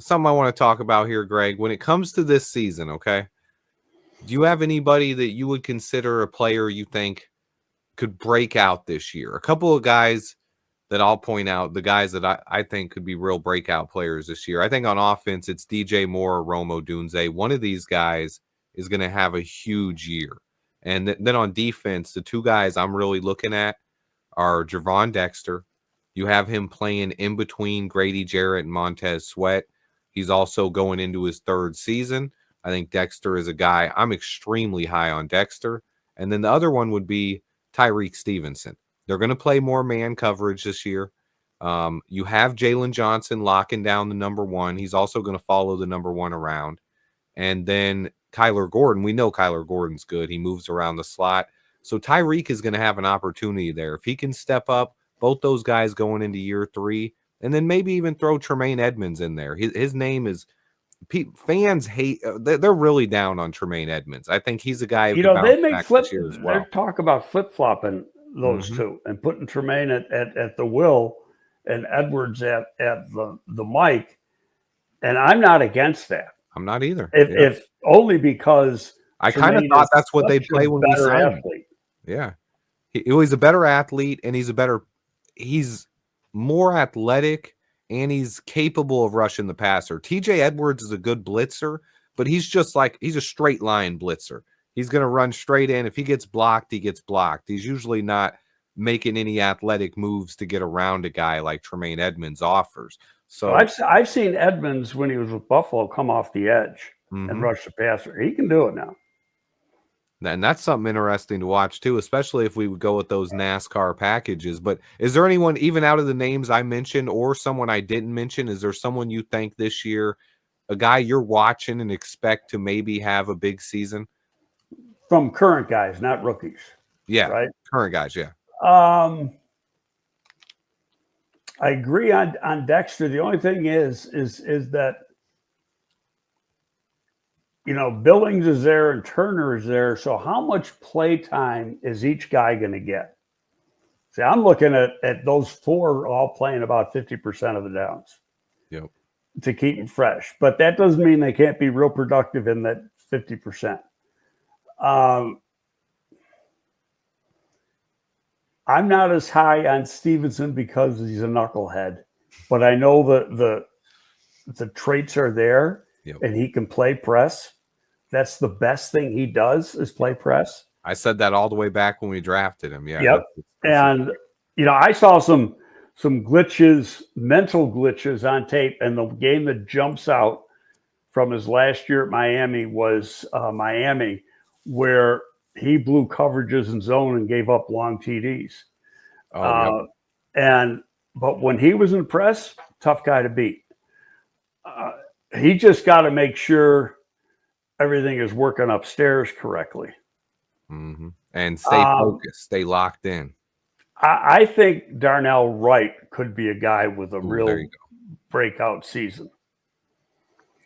something I want to talk about here, Greg. When it comes to this season, okay, do you have anybody that you would consider a player you think could break out this year? A couple of guys that I'll point out, the guys that I think could be real breakout players this year. I think on offense, it's DJ Moore or Rome Odunze. One of these guys is going to have a huge year. And then on defense, the two guys I'm really looking at are Javon Dexter. You have him playing in between Grady Jarrett and Montez Sweat. He's also going into his third season. I think Dexter is a guy, I'm extremely high on Dexter. And then the other one would be Tyreek Stevenson. They're going to play more man coverage this year. You have Jalen Johnson locking down the number one. He's also going to follow the number one around. And then Kyler Gordon, we know Kyler Gordon's good. He moves around the slot. So Tyreek is going to have an opportunity there. If he can step up, both those guys going into year three, and then maybe even throw Tremaine Edmonds in there. His name is fans hate. They're really down on Tremaine Edmonds. I think he's a guy who can they make back this year as well. They talk about flip-flopping those two and putting Tremaine at the will and Edwards at the mic. And I'm not against that. I'm not either. If only because I kind of thought that's what they'd play when we signed him. Yeah. He's a better athlete, and he's more athletic, and he's capable of rushing the passer. TJ Edwards is a good blitzer, but he's a straight line blitzer. He's going to run straight in. If he gets blocked, he gets blocked. He's usually not making any athletic moves to get around a guy like Tremaine Edmonds offers. So I've seen Edmonds when he was with Buffalo come off the edge and rush the passer. He can do it now. And that's something interesting to watch too, especially if we would go with those NASCAR packages. But is there anyone, even out of the names I mentioned or someone I didn't mention, is there someone you think this year, a guy you're watching and expect to maybe have a big season? From current guys, not rookies. Yeah, right? Current guys, yeah. I agree on Dexter. The only thing is that, Billings is there and Turner is there. So how much play time is each guy going to get? See, I'm looking at those four all playing about 50% of the downs. Yep. To keep them fresh. But that doesn't mean they can't be real productive in that 50%. I'm not as high on Stevenson because he's a knucklehead, but I know the traits are there. Yep. And he can play press. That's the best thing he does is play press. I said that all the way back when we drafted him. Yeah. Yep. And I saw some glitches, mental glitches on tape, and the game that jumps out from his last year at Miami was Miami, where he blew coverages in zone and gave up long TDs. But when he was in press, tough guy to beat. He just got to make sure everything is working upstairs correctly. Mm-hmm. And stay focused, stay locked in. I think Darnell Wright could be a guy with a real breakout season.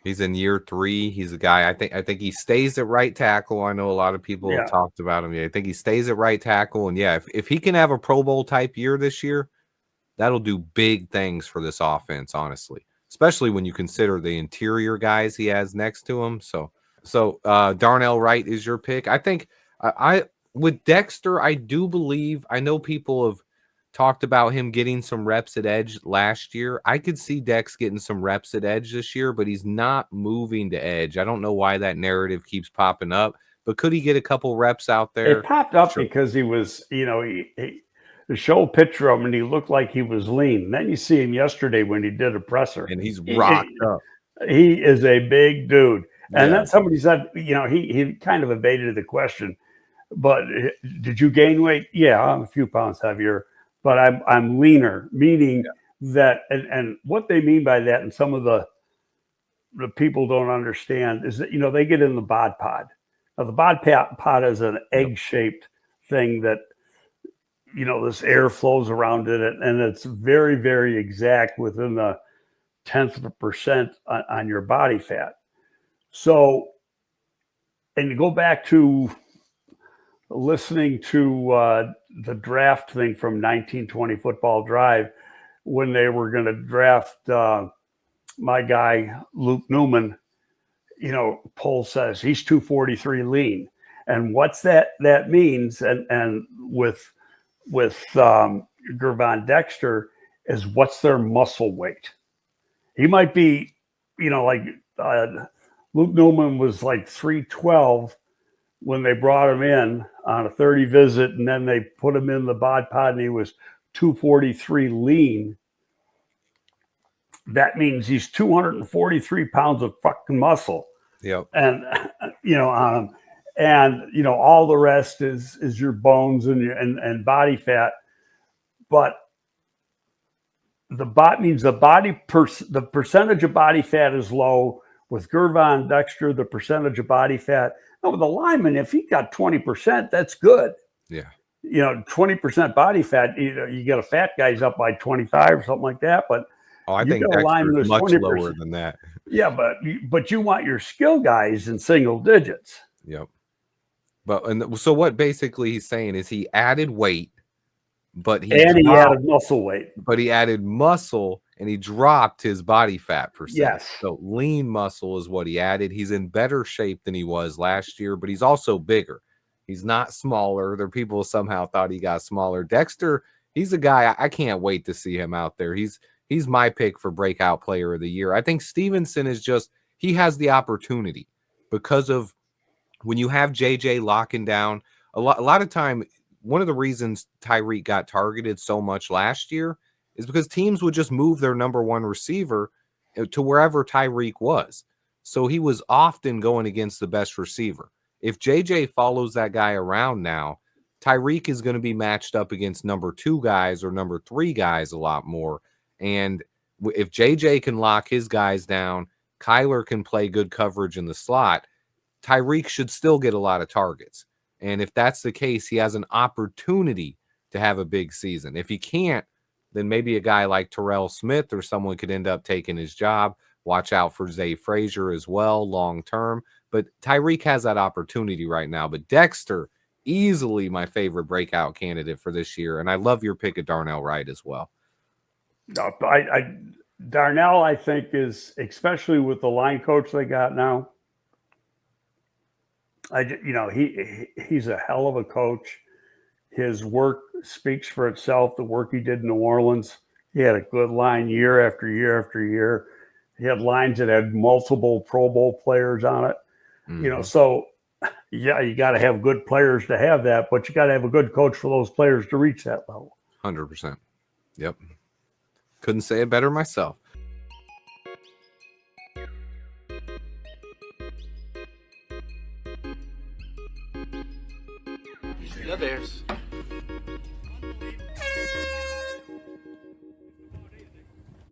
He's in year 3. He's a guy. I think he stays at right tackle. I know a lot of people have talked about him. Yeah, I think he stays at right tackle. And if he can have a Pro Bowl type year this year, that'll do big things for this offense, honestly. Especially when you consider the interior guys he has next to him. So Darnell Wright is your pick. I think with Dexter, I do believe, I know people have talked about him getting some reps at edge last year. I could see Dex getting some reps at edge this year, but he's not moving to edge. I don't know why that narrative keeps popping up, but could he get a couple reps out there? It popped up because he was, he show a picture of him and he looked like he was lean. And then you see him yesterday when he did a presser. And he's rocked up. He is a big dude. And then somebody said, he kind of evaded the question, but did you gain weight? Yeah, I'm a few pounds heavier, but I'm leaner, meaning that, and what they mean by that, and some of the people don't understand, is that, they get in the bod pod. Now, the bod pod is an egg-shaped thing that, this air flows around it, and it's very, very exact within the 10th of a percent on your body fat. So, and you go back to listening to the draft thing from 1920 Football Drive when they were going to draft my guy Luke Newman, poll says he's 243 lean, and what's that means? And with Gervon Dexter is what's their muscle weight. He might be, like Luke Newman was like 312 when they brought him in on a 30 visit, and then they put him in the bod pod, and he was 243 lean. That means he's 243 pounds of fucking muscle. Yep. And on him, and all the rest is your bones and body fat. But the percentage of body fat is low with Gervon Dexter. The percentage of body fat. Now with the lineman, if he got 20%, that's good. Yeah. 20% body fat. You get a fat guy's up by 25 or something like that. But I think Dexter is much 20%. Lower than that. Yeah, but you want your skill guys in single digits. Yep. So what basically he's saying is he added weight, but he added muscle weight. But he added muscle and he dropped his body fat percent. Yes. So lean muscle is what he added. He's in better shape than he was last year, but he's also bigger. He's not smaller. There are people who somehow thought he got smaller. Dexter, he's a guy I can't wait to see him out there. He's my pick for breakout player of the year. I think Stevenson he has the opportunity because of when you have JJ locking down a lot of time. One of the reasons Tyreek got targeted so much last year is because teams would just move their number one receiver to wherever Tyreek was. So he was often going against the best receiver. If JJ follows that guy around now, Tyreek is going to be matched up against number 2 guys or number 3 guys a lot more. And if JJ can lock his guys down, Kyler can play good coverage in the slot, Tyreek should still get a lot of targets. And if that's the case, he has an opportunity to have a big season. If he can't, then maybe a guy like Terrell Smith or someone could end up taking his job. Watch out for Zay Frazier as well long term. But Tyreek has that opportunity right now. But Dexter, easily my favorite breakout candidate for this year. And I love your pick of Darnell Wright as well. No, Darnell, I think, is, especially with the line coach they got now, he's a hell of a coach. His work speaks for itself. The work he did in New Orleans, he had a good line year after year after year. He had lines that had multiple Pro Bowl players on it. Mm-hmm. So yeah, you got to have good players to have that, but you got to have a good coach for those players to reach that level. 100%. Yep. Couldn't say it better myself. The Bears.